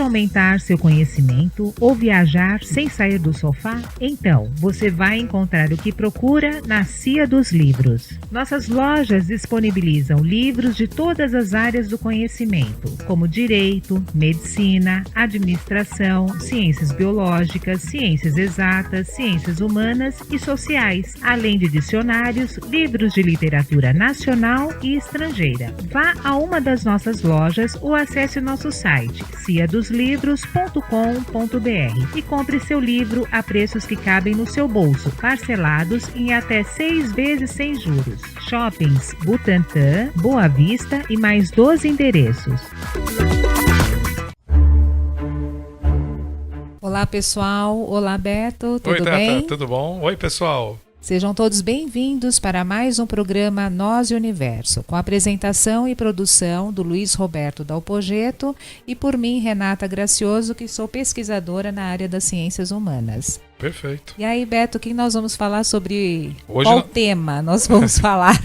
Deseja aumentar seu conhecimento ou viajar sem sair do sofá? Então, você vai encontrar o que procura na Cia dos Livros. Nossas lojas disponibilizam livros de todas as áreas do conhecimento, como direito, medicina, administração, ciências biológicas, ciências exatas, ciências humanas e sociais, além de dicionários, livros de literatura nacional e estrangeira. Vá a uma das nossas lojas ou acesse o nosso site ciadoslivros.com.br e compre seu livro a preços que cabem no seu bolso, parcelados em até 6 vezes sem juros. Shoppings Butantã, Boa Vista e mais 12 endereços. Olá, pessoal. Olá, Beto. Tudo Oi, Tata, bem? tudo bom? Oi, pessoal. Sejam todos bem-vindos para mais um programa Nós e Universo, com apresentação e produção do Luiz Roberto Dalpogeto e por mim, Renata Gracioso, que sou pesquisadora na área das ciências humanas. Perfeito. E aí, Beto, o que nós vamos falar sobre... Hoje qual tema nós vamos falar?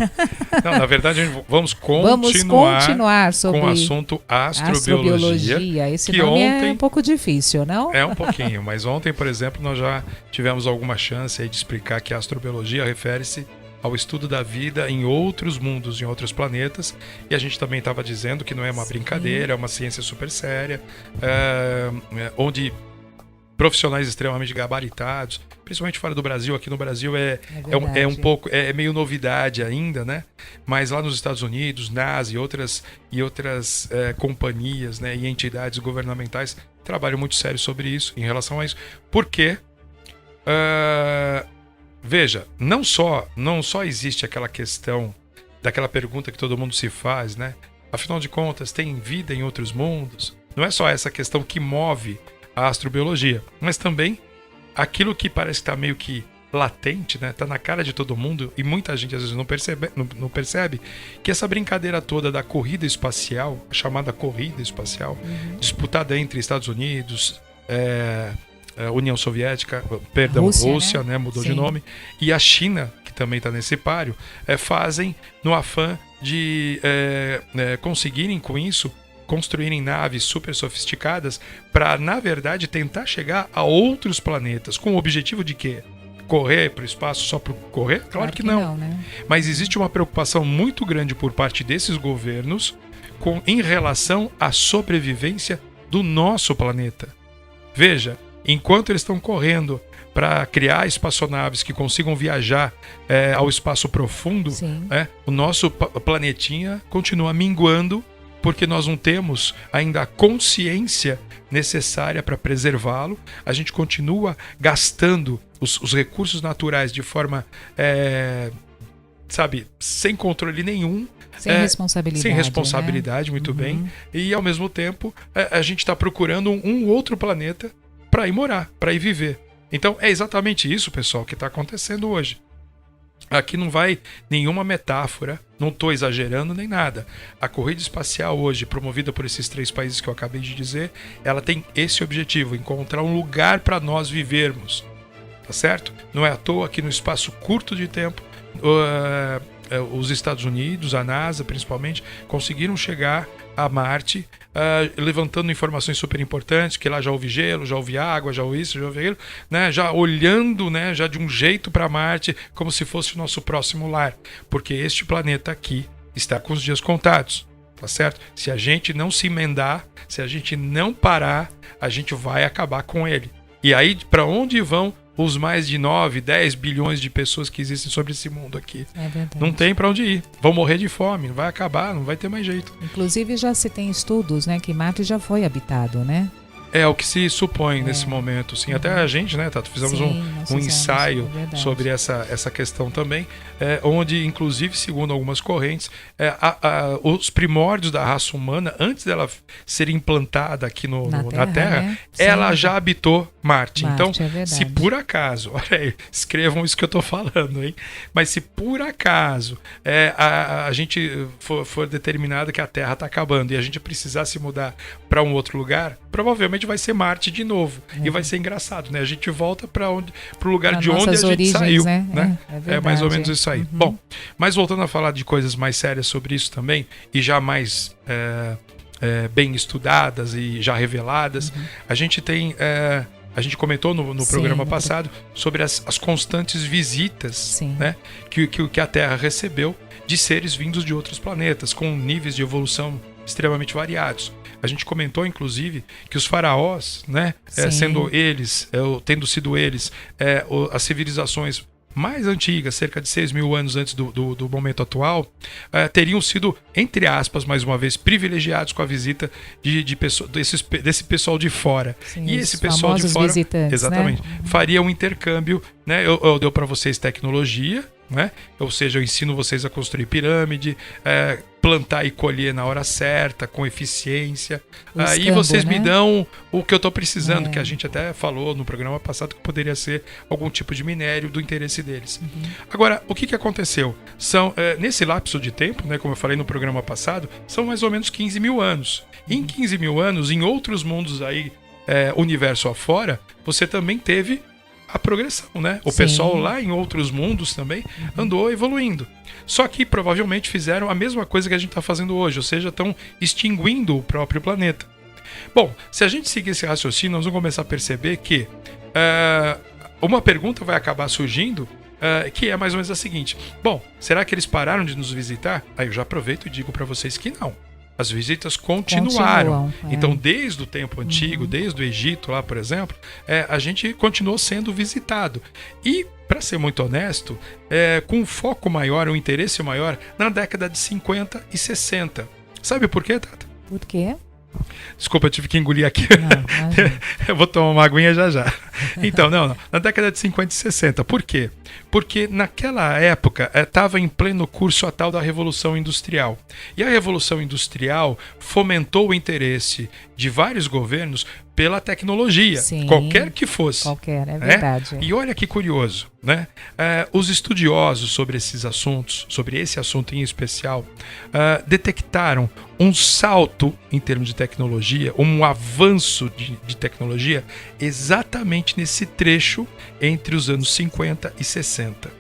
Não, na verdade, vamos continuar sobre com o assunto astrobiologia. Esse que nome ontem é um pouco difícil, não? É um pouquinho, mas ontem, por exemplo, nós já tivemos alguma chance aí de explicar que a astrobiologia refere-se ao estudo da vida em outros mundos, em outros planetas, e a gente também estava dizendo que não é uma brincadeira, é uma ciência super séria, onde profissionais extremamente gabaritados, principalmente fora do Brasil. Aqui no Brasil é um pouco, é meio novidade ainda, né? Mas lá nos Estados Unidos, NASA e outras companhias, né, e entidades governamentais trabalham muito sério sobre isso, em relação a isso. Porque, veja, não só existe aquela questão daquela pergunta que todo mundo se faz, né? Afinal de contas, tem vida em outros mundos? Não é só essa questão que move a astrobiologia, mas também aquilo que parece estar meio que latente, né? Tá na cara de todo mundo e muita gente às vezes não percebe que essa brincadeira toda da corrida espacial, a chamada corrida espacial, disputada entre Estados Unidos, União Soviética, Rússia, né? Mudou de nome, e a China, que também está nesse páreo, fazem no afã de conseguirem com isso construírem naves super sofisticadas para, na verdade, tentar chegar a outros planetas, com o objetivo de quê? Correr para o espaço só por correr? Claro que não. Né? Mas existe uma preocupação muito grande por parte desses governos em relação à sobrevivência do nosso planeta. Veja, enquanto eles estão correndo para criar espaçonaves que consigam viajar ao espaço profundo, o nosso planetinha continua minguando, porque nós não temos ainda a consciência necessária para preservá-lo. A gente continua gastando os recursos naturais de forma, sem controle nenhum. Sem responsabilidade, né? Muito bem. E, ao mesmo tempo, a gente está procurando um outro planeta para ir morar, para ir viver. Então, é exatamente isso, pessoal, que está acontecendo hoje. Aqui não vai nenhuma metáfora, não estou exagerando nem nada. A corrida espacial hoje, promovida por esses 3 países que eu acabei de dizer, ela tem esse objetivo, encontrar um lugar para nós vivermos, tá certo? Não é à toa que no espaço curto de tempo, os Estados Unidos, a NASA principalmente, conseguiram chegar a Marte, levantando informações super importantes, que lá já houve gelo, já houve água, já houve isso, já houve aquilo, né? Já olhando, né, já de um jeito para Marte, como se fosse o nosso próximo lar, porque este planeta aqui está com os dias contados, tá certo? Se a gente não se emendar, se a gente não parar, a gente vai acabar com ele. E aí, para onde vão os mais de 9, 10 bilhões de pessoas que existem sobre esse mundo aqui? É verdade. Não tem para onde ir. Vão morrer de fome, vai acabar, não vai ter mais jeito. Inclusive já se tem estudos, né, que Marte já foi habitado, né? É o que se supõe nesse momento, sim. Até a gente, né, Tato, fizemos um ensaio sobre essa questão também, onde, inclusive, segundo algumas correntes, os primórdios da raça humana, antes dela ser implantada aqui na Terra, né? Ela já habitou Marte. Então, se por acaso, olha aí, escrevam isso que eu estou falando, hein? Mas se por acaso a gente for determinado que a Terra está acabando e a gente precisar se mudar para um outro lugar, provavelmente vai ser Marte de novo. E vai ser engraçado, né? A gente volta para o lugar de onde a gente origens, saiu, né? É mais ou menos isso aí. Bom, mas voltando a falar de coisas mais sérias sobre isso também, e já mais bem estudadas e já reveladas. A gente tem... a gente comentou no programa passado sobre as constantes visitas, né, que a Terra recebeu de seres vindos de outros planetas, com níveis de evolução extremamente variados. A gente comentou, inclusive, que os faraós, né, tendo sido eles as civilizações mais antigas, cerca de 6.000 anos antes do momento atual, teriam sido, entre aspas, mais uma vez, privilegiados com a visita desse pessoal de fora. Sim, e esse pessoal de fora, exatamente, né, faria um intercâmbio, né? Eu dou para vocês tecnologia, né? Ou seja, eu ensino vocês a construir pirâmide, plantar e colher na hora certa, com eficiência. E vocês me dão o que eu estou precisando, que a gente até falou no programa passado que poderia ser algum tipo de minério do interesse deles. Agora, o que aconteceu? Nesse lapso de tempo, né, como eu falei no programa passado, são mais ou menos 15 mil anos. Em 15 mil anos, em outros mundos aí, universo afora, você também teve a progressão, né? O pessoal lá em outros mundos também andou evoluindo. Só que provavelmente fizeram a mesma coisa que a gente está fazendo hoje, ou seja, estão extinguindo o próprio planeta. Bom, se a gente seguir esse raciocínio, nós vamos começar a perceber que uma pergunta vai acabar surgindo, que é mais ou menos a seguinte: bom, será que eles pararam de nos visitar? Aí eu já aproveito e digo para vocês que não. As visitas continuaram. Então, desde o tempo antigo, desde o Egito lá, por exemplo, a gente continuou sendo visitado. E, para ser muito honesto, com um foco maior, um interesse maior, na década de 50 e 60. Sabe por quê, Tata? Por quê? Desculpa, eu tive que engolir aqui. Eu vou tomar uma aguinha já. Então, na década de 50 e 60. Por quê? Porque naquela época estava em pleno curso a tal da Revolução Industrial. E a Revolução Industrial fomentou o interesse de vários governos pela tecnologia, qualquer que fosse. Qualquer, é verdade. E olha que curioso, né? Os estudiosos sobre esses assuntos, sobre esse assunto em especial, detectaram um salto em termos de tecnologia, um avanço de tecnologia, exatamente nesse trecho entre os anos 50 e 60.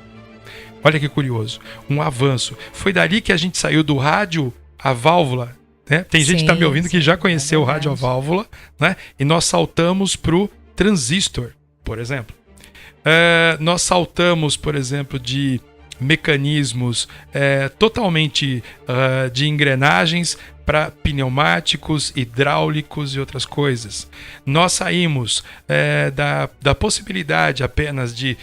Olha que curioso, um avanço. Foi dali que a gente saiu do rádio à válvula, né? Tem gente que está me ouvindo que já conheceu o rádio a válvula, né? E nós saltamos para o transistor, por exemplo. Nós saltamos, por exemplo, de mecanismos totalmente de engrenagens para pneumáticos, hidráulicos e outras coisas. Nós saímos da possibilidade apenas de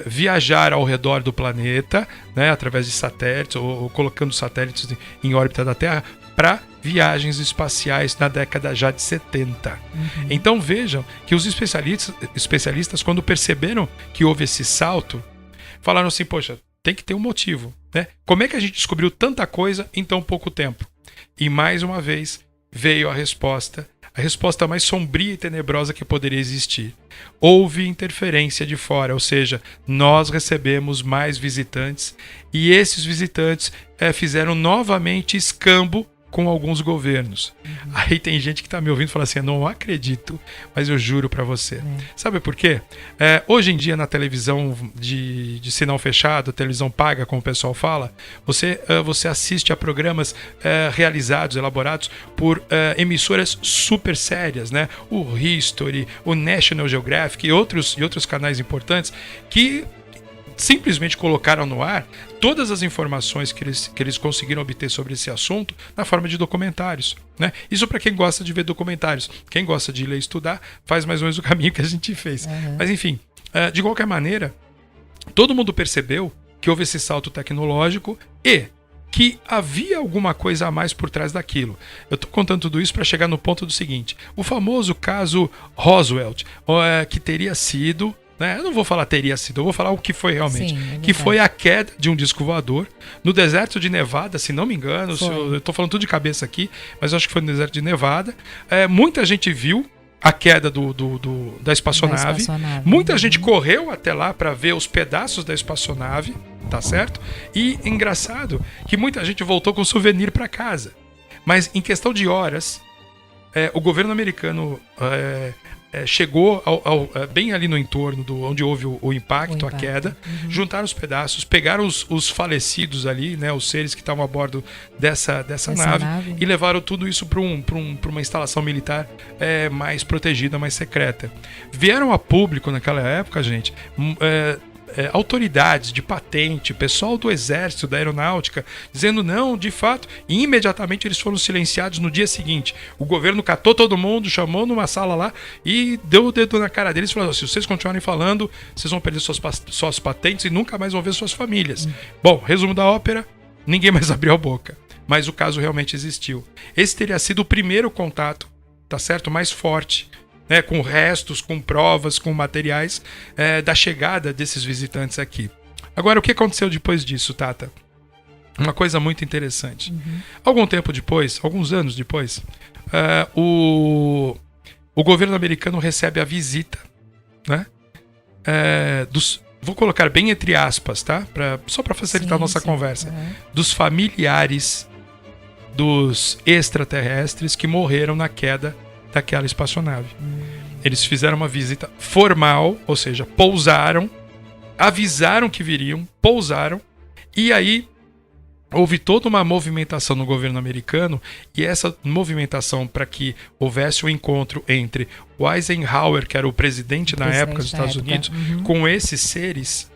viajar ao redor do planeta, né, através de satélites ou colocando satélites em órbita da Terra, para viagens espaciais na década já de 70. Então vejam que os especialistas, quando perceberam que houve esse salto, falaram assim: poxa, tem que ter um motivo, né? Como é que a gente descobriu tanta coisa em tão pouco tempo? E mais uma vez veio a resposta mais sombria e tenebrosa que poderia existir. Houve interferência de fora, ou seja, nós recebemos mais visitantes e esses visitantes fizeram novamente escambo com alguns governos. Aí tem gente que está me ouvindo e fala assim: eu não acredito, mas eu juro para você. Sabe por quê? Hoje em dia, na televisão de sinal fechado, televisão paga, como o pessoal fala, você assiste a programas realizados, elaborados por emissoras super sérias, né? O History, o National Geographic e outros canais importantes que simplesmente colocaram no ar todas as informações que eles conseguiram obter sobre esse assunto na forma de documentários, né? Isso para quem gosta de ver documentários. Quem gosta de ler e estudar faz mais ou menos o caminho que a gente fez. Mas enfim, de qualquer maneira, todo mundo percebeu que houve esse salto tecnológico e que havia alguma coisa a mais por trás daquilo. Eu estou contando tudo isso para chegar no ponto do seguinte: o famoso caso Roswell, que teria sido... Eu não vou falar teria sido, eu vou falar o que foi realmente. Que foi a queda de um disco voador no deserto de Nevada, se não me engano. Eu estou falando tudo de cabeça aqui, mas eu acho que foi no deserto de Nevada. Muita gente viu a queda da espaçonave. Muita gente correu até lá para ver os pedaços da espaçonave, tá certo? E engraçado que muita gente voltou com souvenir para casa. Mas em questão de horas, o governo americano chegou bem ali no entorno onde houve o impacto, a queda, juntaram os pedaços, pegaram os falecidos ali, né, os seres que estavam a bordo dessa nave e levaram tudo isso para uma instalação militar mais protegida, mais secreta. Vieram a público naquela época, gente, autoridades de patente, pessoal do exército, da aeronáutica, dizendo não, de fato, e imediatamente eles foram silenciados no dia seguinte. O governo catou todo mundo, chamou numa sala lá e deu o dedo na cara deles e falou: se vocês continuarem falando, vocês vão perder suas patentes e nunca mais vão ver suas famílias. Bom, resumo da ópera, ninguém mais abriu a boca, mas o caso realmente existiu. Esse teria sido o primeiro contato, tá certo, mais forte, né, com restos, com provas, com materiais da chegada desses visitantes aqui. Agora, o que aconteceu depois disso, Tata? Uma coisa muito interessante. Alguns anos depois, o governo americano recebe a visita, né, vou colocar bem entre aspas, tá? Só para facilitar a nossa conversa. Dos familiares dos extraterrestres que morreram na queda daquela espaçonave. Eles fizeram uma visita formal, ou seja, pousaram, avisaram que viriam, pousaram, e aí houve toda uma movimentação no governo americano, e essa movimentação para que houvesse um encontro entre o Eisenhower, que era o presidente na época dos Estados Unidos, com esses seres,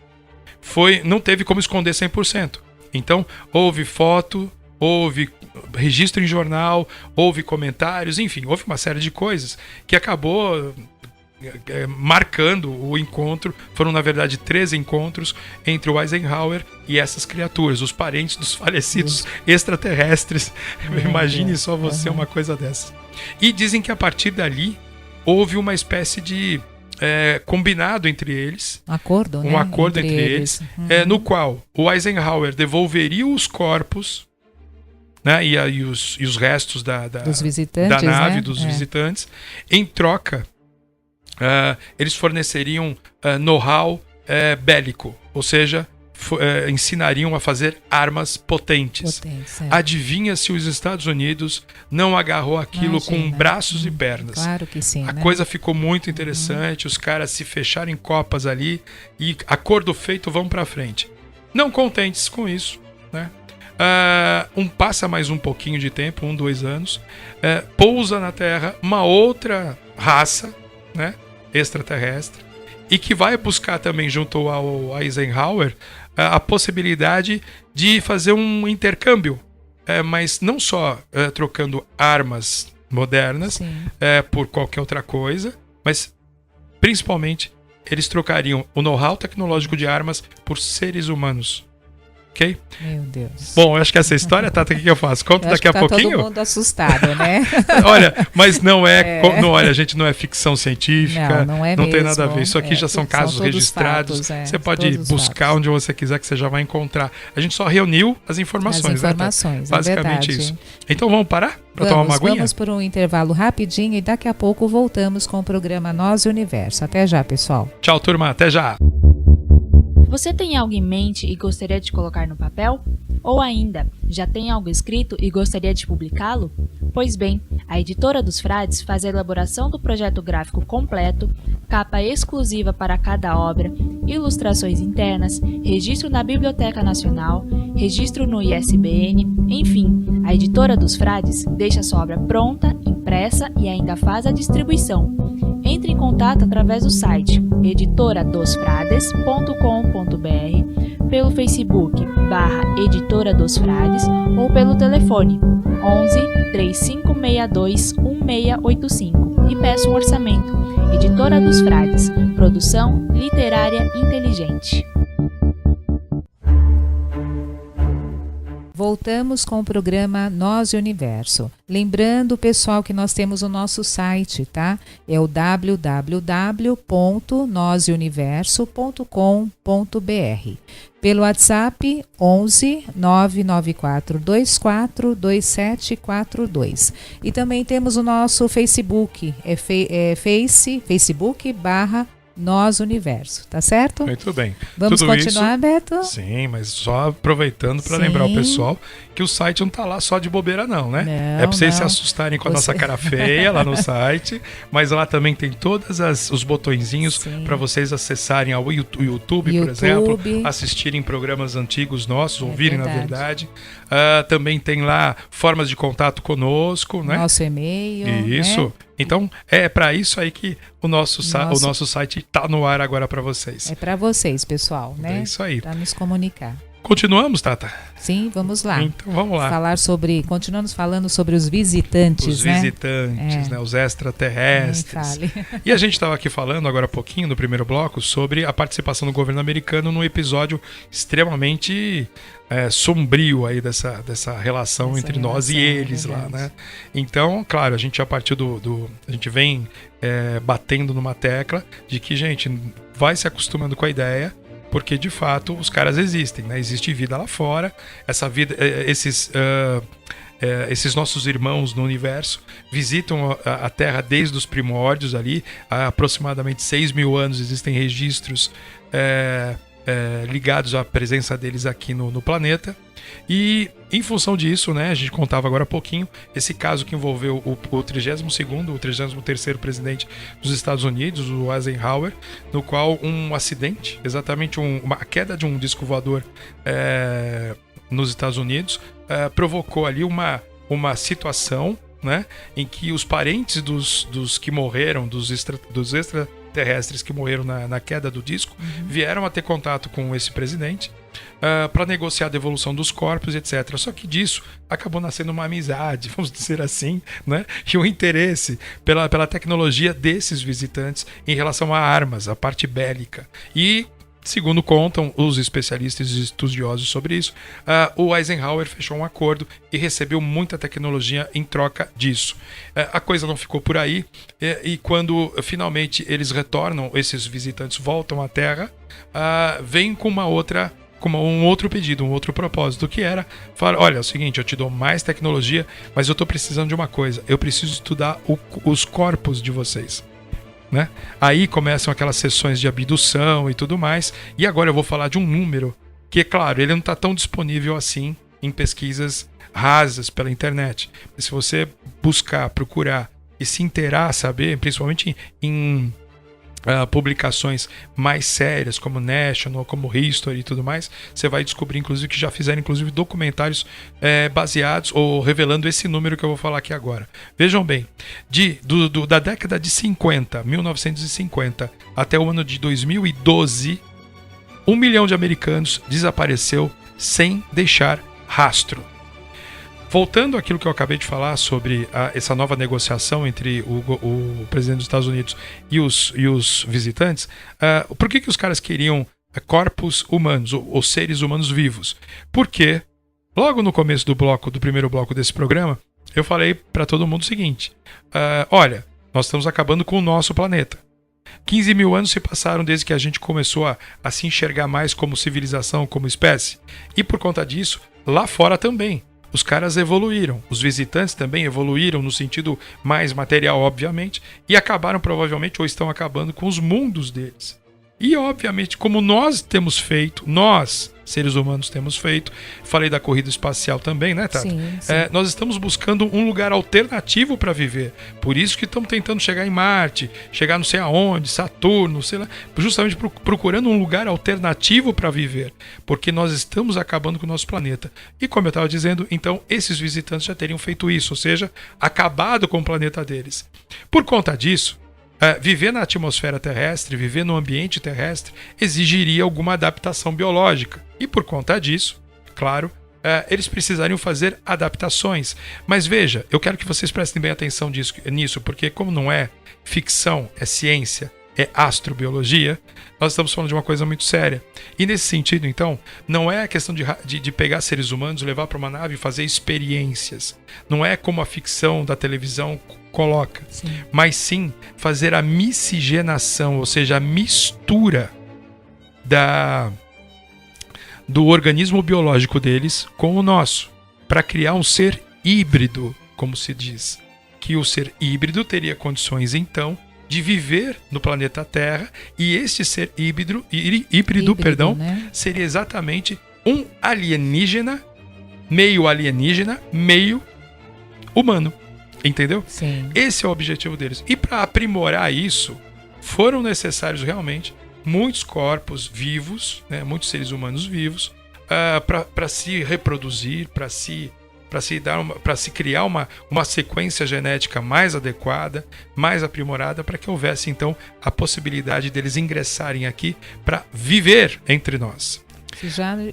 não teve como esconder 100%. Então, houve foto, houve registro em jornal, houve comentários, enfim, houve uma série de coisas que acabou marcando o encontro. Foram, na verdade, 13 encontros entre o Eisenhower e essas criaturas, os parentes dos falecidos extraterrestres. Imagine só você uma coisa dessa. E dizem que a partir dali houve uma espécie de combinado entre eles, um acordo entre eles, no qual o Eisenhower devolveria os corpos, né, e os restos dos visitantes, da nave, né? Dos visitantes. Em troca, eles forneceriam know-how bélico, ou seja, ensinariam a fazer armas potentes. Adivinha se os Estados Unidos não agarrou aquilo com braços e pernas? Claro que sim. A coisa ficou muito interessante, os caras se fecharam em copas ali e, acordo feito, vão pra frente. Não contentes com isso, né? Passa mais um pouquinho de tempo, 2 anos, pousa na Terra uma outra raça, né, extraterrestre, e que vai buscar também, junto ao Eisenhower, a possibilidade de fazer um intercâmbio, mas não só trocando armas modernas por qualquer outra coisa, mas principalmente eles trocariam o know-how tecnológico de armas por seres humanos. Ok? Meu Deus. Bom, eu acho que essa história, Tata, o que eu faço? Conto daqui a pouquinho? Todo mundo assustado, né? Olha, mas não olha, gente, não é ficção científica, não é não mesmo. Tem nada a ver. Isso aqui já são casos registrados. Fatos, você pode buscar onde você quiser, que você já vai encontrar. A gente só reuniu as informações, né? Basicamente isso. Então vamos parar para tomar uma aguinha? Vamos por um intervalo rapidinho e daqui a pouco voltamos com o programa Nós e Universo. Até já, pessoal. Tchau, turma. Até já. Você tem algo em mente e gostaria de colocar no papel? Ou ainda, já tem algo escrito e gostaria de publicá-lo? Pois bem, a Editora dos Frades faz a elaboração do projeto gráfico completo, capa exclusiva para cada obra, ilustrações internas, registro na Biblioteca Nacional, registro no ISBN, enfim, a Editora dos Frades deixa sua obra pronta, impressa e ainda faz a distribuição. Entre em contato através do site editoradosfrades.com.br, pelo Facebook /Editora dos Frades ou pelo telefone 11 3562 1685 e peça um orçamento. Editora dos Frades, produção literária inteligente. Voltamos com o programa Nós e Universo. Lembrando, pessoal, que nós temos o nosso site, tá? É o www.noseuniverso.com.br. Pelo WhatsApp 11 994 24 2742. E também temos o nosso Facebook, Facebook Nós Universo, tá certo? Muito bem. Vamos Tudo continuar, isso, Beto? Sim, mas só aproveitando para lembrar o pessoal que o site não tá lá só de bobeira não, né? Não, é para vocês se assustarem com a nossa cara feia lá no site, mas lá também tem todos os botõezinhos para vocês acessarem ao YouTube, por exemplo, assistirem programas antigos nossos, ouvirem na verdade. Também tem lá formas de contato conosco, né? Nosso e-mail. Isso. Né? Então, é para isso aí que o nosso site está no ar agora para vocês. É para vocês, pessoal, né? É isso aí. Para nos comunicar. Continuamos, Tata? Sim, vamos lá. Então, vamos lá. Continuamos falando sobre os visitantes, os visitantes, né? Os extraterrestres. E a gente estava aqui falando agora há pouquinho, no primeiro bloco, sobre a participação do governo americano num episódio extremamente sombrio aí dessa relação entre nós e eles lá, né? Então, claro, a gente já partiu a gente vem batendo numa tecla de que, gente, vai se acostumando com a ideia, porque de fato os caras existem, né? Existe vida lá fora, essa vida, esses nossos irmãos no universo visitam a Terra desde os primórdios ali, há aproximadamente 6 mil anos existem registros ligados à presença deles aqui no planeta. E em função disso, né, a gente contava agora há pouquinho esse caso que envolveu o 33º presidente dos Estados Unidos, o Eisenhower, no qual um acidente, exatamente a queda de um disco voador nos Estados Unidos, provocou ali uma situação, né, em que os parentes dos que morreram, dos extraterrestres que morreram na queda do disco, vieram a ter contato com esse presidente para negociar a devolução dos corpos, etc. Só que disso acabou nascendo uma amizade, vamos dizer assim, né? E um interesse pela tecnologia desses visitantes em relação a armas, a parte bélica. E, segundo contam os especialistas e estudiosos sobre isso, o Eisenhower fechou um acordo e recebeu muita tecnologia em troca disso. A coisa não ficou por aí, e quando finalmente eles retornam, esses visitantes voltam à Terra, vem com um outro pedido, um outro propósito, que era falar: olha, é o seguinte, eu te dou mais tecnologia, mas eu estou precisando de uma coisa, eu preciso estudar os corpos de vocês. Né? Aí começam aquelas sessões de abdução e tudo mais. E agora eu vou falar de um número que, claro, ele não está tão disponível assim em pesquisas rasas pela internet. Se você buscar, procurar e se inteirar, saber, principalmente em publicações mais sérias como National, como History e tudo mais, você vai descobrir inclusive que já fizeram documentários baseados ou revelando esse número que eu vou falar aqui agora. Vejam bem, da década de 1950 até o ano de 2012, 1 milhão de americanos desapareceu sem deixar rastro. Voltando àquilo que eu acabei de falar sobre essa nova negociação entre o presidente dos Estados Unidos e os visitantes, por que os caras queriam corpos humanos, ou seres humanos vivos? Porque, logo no começo do primeiro bloco desse programa, eu falei para todo mundo o seguinte: olha, nós estamos acabando com o nosso planeta. 15 mil anos se passaram desde que a gente começou a se enxergar mais como civilização, como espécie. E por conta disso, lá fora também. Os caras evoluíram, os visitantes também evoluíram no sentido mais material, obviamente, e acabaram provavelmente, ou estão acabando com os mundos deles. E, obviamente, como nós temos feito, nós, seres humanos, temos feito, falei da corrida espacial também, né, Tata? Sim. Nós estamos buscando um lugar alternativo para viver. Por isso que estamos tentando chegar em Marte, chegar não sei aonde, Saturno, sei lá, justamente procurando um lugar alternativo para viver, porque nós estamos acabando com o nosso planeta. E como eu estava dizendo, então, esses visitantes já teriam feito isso, ou seja, acabado com o planeta deles. Por conta disso, viver na atmosfera terrestre, viver no ambiente terrestre, exigiria alguma adaptação biológica. E por conta disso, claro, eles precisariam fazer adaptações. Mas veja, eu quero que vocês prestem bem atenção nisso, porque como não é ficção, é ciência, é astrobiologia, nós estamos falando de uma coisa muito séria. E nesse sentido, então, não é a questão de pegar seres humanos, levar para uma nave e fazer experiências. Não é como a ficção da televisão coloca, mas sim fazer a miscigenação, ou seja, a mistura do organismo biológico deles com o nosso, para criar um ser híbrido, como se diz. Que o ser híbrido teria condições, então, de viver no planeta Terra, e este ser híbrido, né? seria exatamente um alienígena, meio humano. Entendeu? Sim. Esse é o objetivo deles. E para aprimorar isso, foram necessários realmente muitos corpos vivos, né, muitos seres humanos vivos, para se reproduzir, para se criar uma sequência genética mais adequada, mais aprimorada, para que houvesse então a possibilidade deles ingressarem aqui para viver entre nós.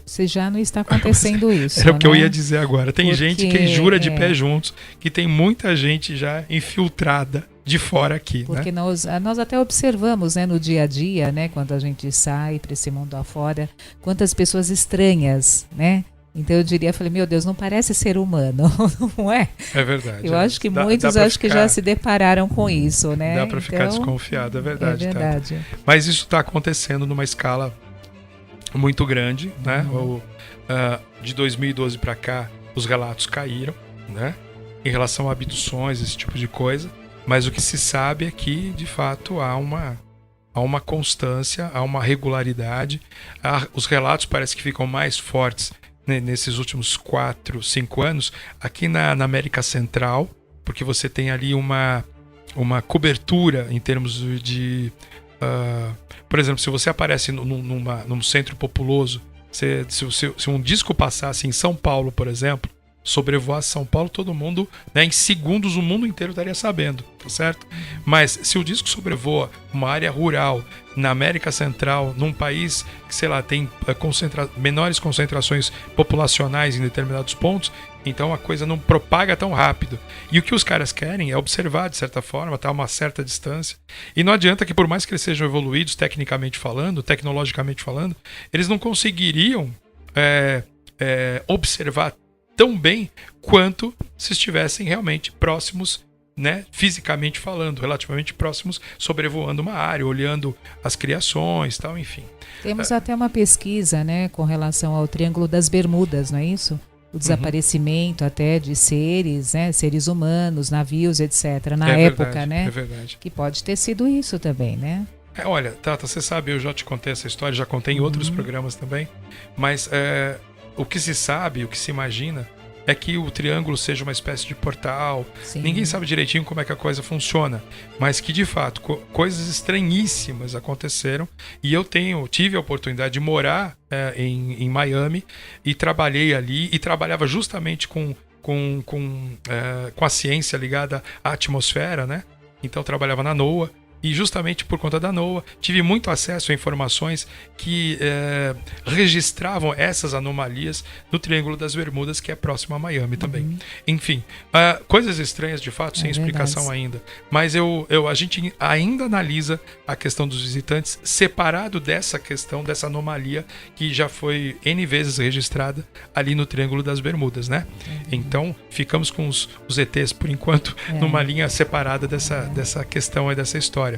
Se já não está acontecendo isso. Era o que eu né? ia dizer agora. Tem gente que jura de pé juntos, que tem muita gente já infiltrada de fora aqui. Porque né? nós até observamos, né, no dia a dia, né, quando a gente sai para esse mundo afora, quantas pessoas estranhas, né? Então eu falei, meu Deus, não parece ser humano, não é? É verdade. Eu acho que muitos que já se depararam com isso, né? Dá para ficar desconfiado, é verdade. É verdade. Tá? Mas isso está acontecendo numa escala muito grande, né? De 2012 para cá, os relatos caíram, né? Em relação a abduções, esse tipo de coisa. Mas o que se sabe é que, de fato, há uma constância, há uma regularidade. Os relatos parece que ficam mais fortes, né, nesses últimos 4, 5 anos, aqui na América Central, porque você tem ali uma cobertura em termos de... por exemplo, se você aparece num centro populoso, se um disco passasse em São Paulo, por exemplo, sobrevoasse São Paulo, todo mundo, né, em segundos, o mundo inteiro estaria sabendo, tá certo? Mas se o disco sobrevoa uma área rural na América Central, num país que, sei lá, tem menores concentrações populacionais em determinados pontos, então a coisa não propaga tão rápido. E o que os caras querem é observar, de certa forma, tá, a uma certa distância. E não adianta que, por mais que eles sejam evoluídos tecnicamente falando, tecnologicamente falando, eles não conseguiriam observar tão bem quanto se estivessem realmente próximos, né, fisicamente falando, relativamente próximos, sobrevoando uma área, olhando as criações, tal, enfim. Temos até uma pesquisa, né, com relação ao Triângulo das Bermudas, não é isso? O desaparecimento até de seres, né, seres humanos, navios, etc. Na época, verdade, né? É verdade. Que pode ter sido isso também, né? Olha, Tata, você sabe, eu já te contei essa história, já contei em outros programas também, mas o que se sabe, o que se imagina, é que o triângulo seja uma espécie de portal. Sim. Ninguém sabe direitinho como é que a coisa funciona, mas que de fato coisas estranhíssimas aconteceram. E eu tive a oportunidade de morar em Miami e trabalhei ali, e trabalhava justamente com a ciência ligada à atmosfera, né? Então trabalhava na NOAA. E justamente por conta da NOAA, tive muito acesso a informações que registravam essas anomalias no Triângulo das Bermudas, que é próximo a Miami também. Enfim, coisas estranhas de fato, sem explicação ainda. Mas a gente ainda analisa a questão dos visitantes separado dessa questão, dessa anomalia que já foi N vezes registrada ali no Triângulo das Bermudas, né? Então, ficamos com os ETs, por enquanto, numa linha separada dessa questão e dessa história.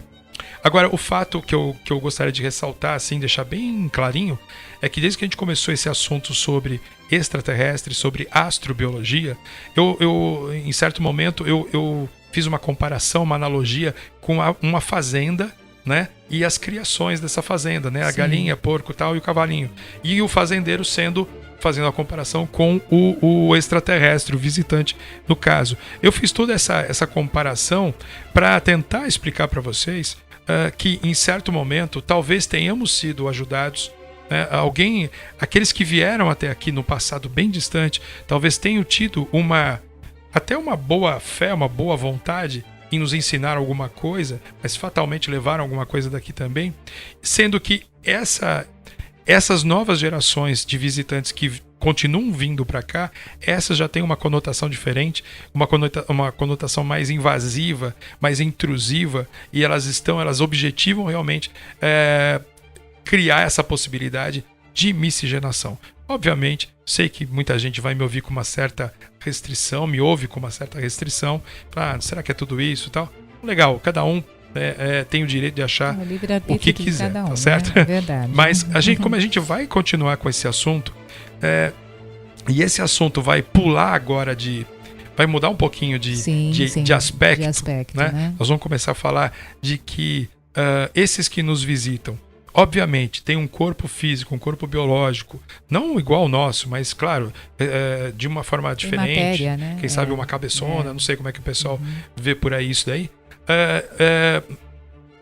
Agora, o fato que eu gostaria de ressaltar, assim, deixar bem clarinho, é que desde que a gente começou esse assunto sobre extraterrestres, sobre astrobiologia, eu em certo momento, eu fiz uma comparação, uma analogia com uma fazenda, né? E as criações dessa fazenda, né? A galinha, porco, tal, e o cavalinho. E o fazendeiro fazendo a comparação com o extraterrestre, o visitante, no caso. Eu fiz toda essa comparação para tentar explicar para vocês que, em certo momento, talvez tenhamos sido ajudados, né? Aqueles que vieram até aqui no passado bem distante, talvez tenham tido até uma boa fé, uma boa vontade em nos ensinar alguma coisa, mas fatalmente levaram alguma coisa daqui também, sendo que essas novas gerações de visitantes que continuam vindo para cá, essas já têm uma conotação diferente, uma conotação mais invasiva, mais intrusiva, e elas objetivam realmente criar essa possibilidade de miscigenação. Obviamente, sei que muita gente vai me ouvir com uma certa restrição, me ouve com uma certa restrição, será que é tudo isso e tal? Legal, cada um tem o direito de achar o que quiser, tá certo? Né? É verdade. Mas como a gente vai continuar com esse assunto, e esse assunto vai pular agora vai mudar um pouquinho de aspecto, né? Nós vamos começar a falar de que esses que nos visitam, obviamente, tem um corpo físico, um corpo biológico, não igual ao nosso, mas, claro, de uma forma diferente. Matéria, né? Quem sabe uma cabeçona, não sei como é que o pessoal vê por aí isso daí.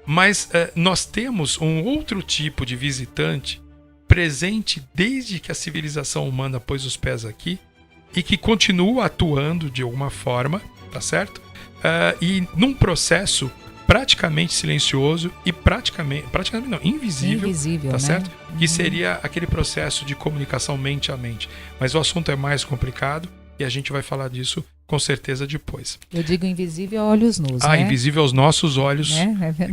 Mas nós temos um outro tipo de visitante presente desde que a civilização humana pôs os pés aqui e que continua atuando de alguma forma, tá certo? E num processo praticamente silencioso e praticamente não, invisível, tá certo? Que seria aquele processo de comunicação mente a mente. Mas o assunto é mais complicado e a gente vai falar disso com certeza depois. Eu digo invisível a olhos nus, né? Invisível aos nossos olhos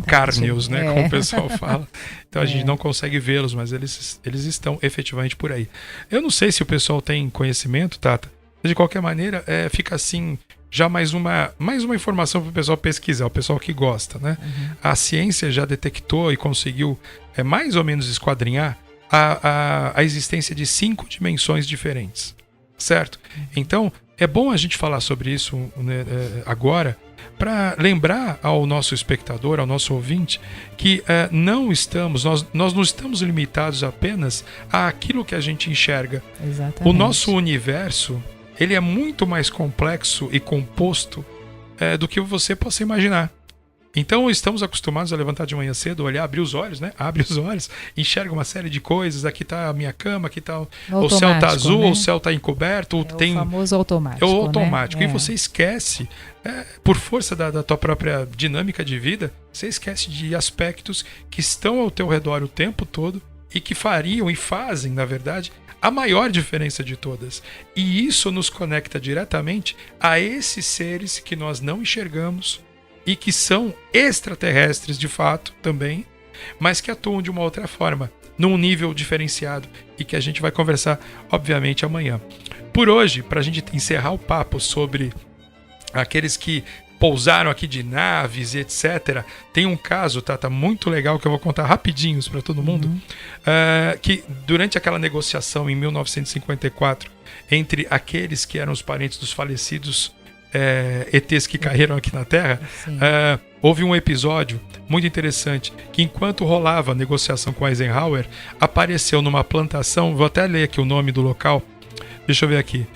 cárneos, né? Como o pessoal fala. Então a gente não consegue vê-los, mas eles estão efetivamente por aí. Eu não sei se o pessoal tem conhecimento, Tata. De qualquer maneira, fica assim... Já mais uma informação para o pessoal pesquisar, o pessoal que gosta, né? A ciência já detectou e conseguiu mais ou menos esquadrinhar a existência de 5 dimensões diferentes, certo? Então, é bom a gente falar sobre isso, né, agora, para lembrar ao nosso espectador, ao nosso ouvinte, que nós não estamos limitados apenas àquilo que a gente enxerga. Exatamente. O nosso universo... ele é muito mais complexo e composto do que você possa imaginar. Então, estamos acostumados a levantar de manhã cedo, olhar, abrir os olhos, né? Abre os olhos, enxerga uma série de coisas. Aqui está a minha cama, aqui está o céu está azul, né? O céu está encoberto. O famoso automático. É o automático. Né? E você esquece, por força da tua própria dinâmica de vida, você esquece de aspectos que estão ao teu redor o tempo todo e que fariam e fazem, na verdade, a maior diferença de todas. E isso nos conecta diretamente a esses seres que nós não enxergamos e que são extraterrestres de fato também, mas que atuam de uma outra forma, num nível diferenciado e que a gente vai conversar, obviamente, amanhã. Por hoje, para a gente encerrar o papo sobre aqueles que pousaram aqui de naves e etc. Tem um caso, tá muito legal, que eu vou contar rapidinho para todo mundo, que durante aquela negociação em 1954 entre aqueles que eram os parentes dos falecidos ETs que caíram aqui na Terra, houve um episódio muito interessante, que enquanto rolava a negociação com Eisenhower, apareceu numa plantação, vou até ler aqui o nome do local, deixa eu ver aqui,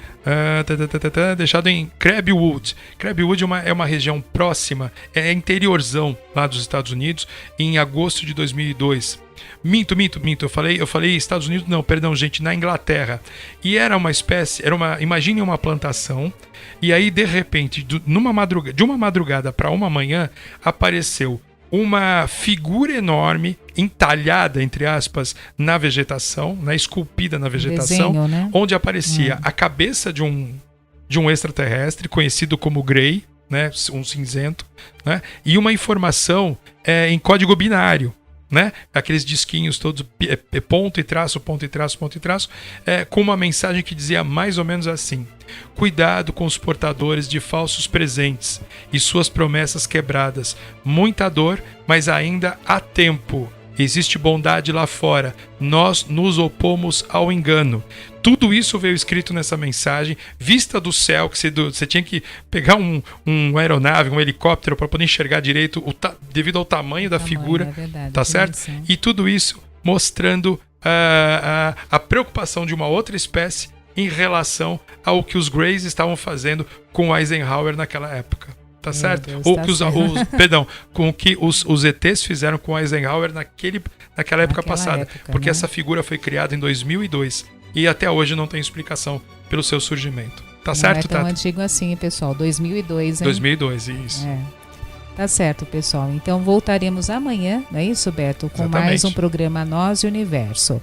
deixado em Crabwood. Crabwood é uma região próxima, é interiorzão lá dos Estados Unidos, em agosto de 2002. Minto, eu falei Estados Unidos, não, perdão, gente, na Inglaterra. E era uma espécie, imagine uma plantação, e aí de repente, de uma madrugada para uma manhã, apareceu uma figura enorme, entalhada, entre aspas, na vegetação, esculpida na vegetação, desenho, né? Onde aparecia a cabeça de um extraterrestre, conhecido como Grey, né? Um cinzento, né? E uma informação em código binário, né? Aqueles disquinhos todos, ponto e traço, ponto e traço, ponto e traço, com uma mensagem que dizia mais ou menos assim: cuidado com os portadores de falsos presentes e suas promessas quebradas. Muita dor, mas ainda há tempo. Existe bondade lá fora. Nós nos opomos ao engano. Tudo isso veio escrito nessa mensagem, vista do céu, que você tinha que pegar uma aeronave, um helicóptero para poder enxergar direito, devido ao tamanho da figura, verdade, tá certo? E tudo isso mostrando a preocupação de uma outra espécie em relação ao que os Greys estavam fazendo com Eisenhower naquela época. Tá certo? Deus, ou tá que perdão, com o que os ETs fizeram com Eisenhower naquela época passada. Porque essa figura foi criada em 2002 e até hoje não tem explicação pelo seu surgimento. Tá certo, Tata? Não é tão antigo assim, pessoal. 2002, hein? 2002, isso. Tá certo, pessoal. Então voltaremos amanhã, não é isso, Beto? Com mais um programa Nós e Universo.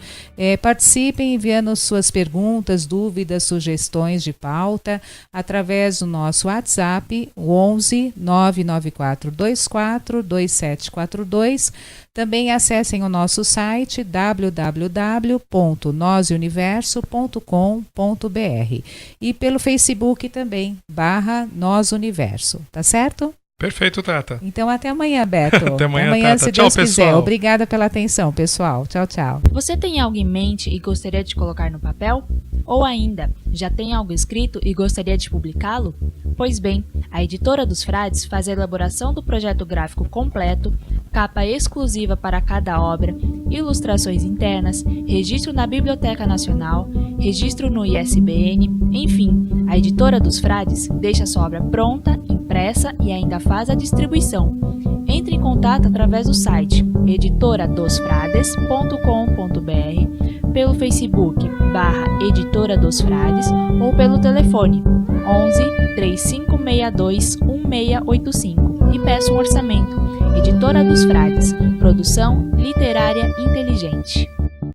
Participem enviando suas perguntas, dúvidas, sugestões de pauta através do nosso WhatsApp, 11 994 24 2742. Também acessem o nosso site www.nozuniverso.com.br e pelo Facebook também, /Nós Universo. Tá certo? Perfeito, Tata. Então até amanhã, Beto. Até amanhã, Tata. Se Tchau, Deus quiser. pessoal. Obrigada pela atenção, pessoal. Tchau, tchau. Você tem algo em mente e gostaria de colocar no papel? Ou ainda, já tem algo escrito e gostaria de publicá-lo? Pois bem, a Editora dos Frades faz a elaboração do projeto gráfico completo, capa exclusiva para cada obra, ilustrações internas, registro na Biblioteca Nacional, registro no ISBN, enfim, a Editora dos Frades deixa sua obra pronta, impressa e ainda faz a distribuição. Entre em contato através do site editoradosfrades.com.br, pelo Facebook /Editora dos Frades ou pelo telefone 11 3562 1685 e peça um orçamento. Editora dos Frades, produção literária inteligente.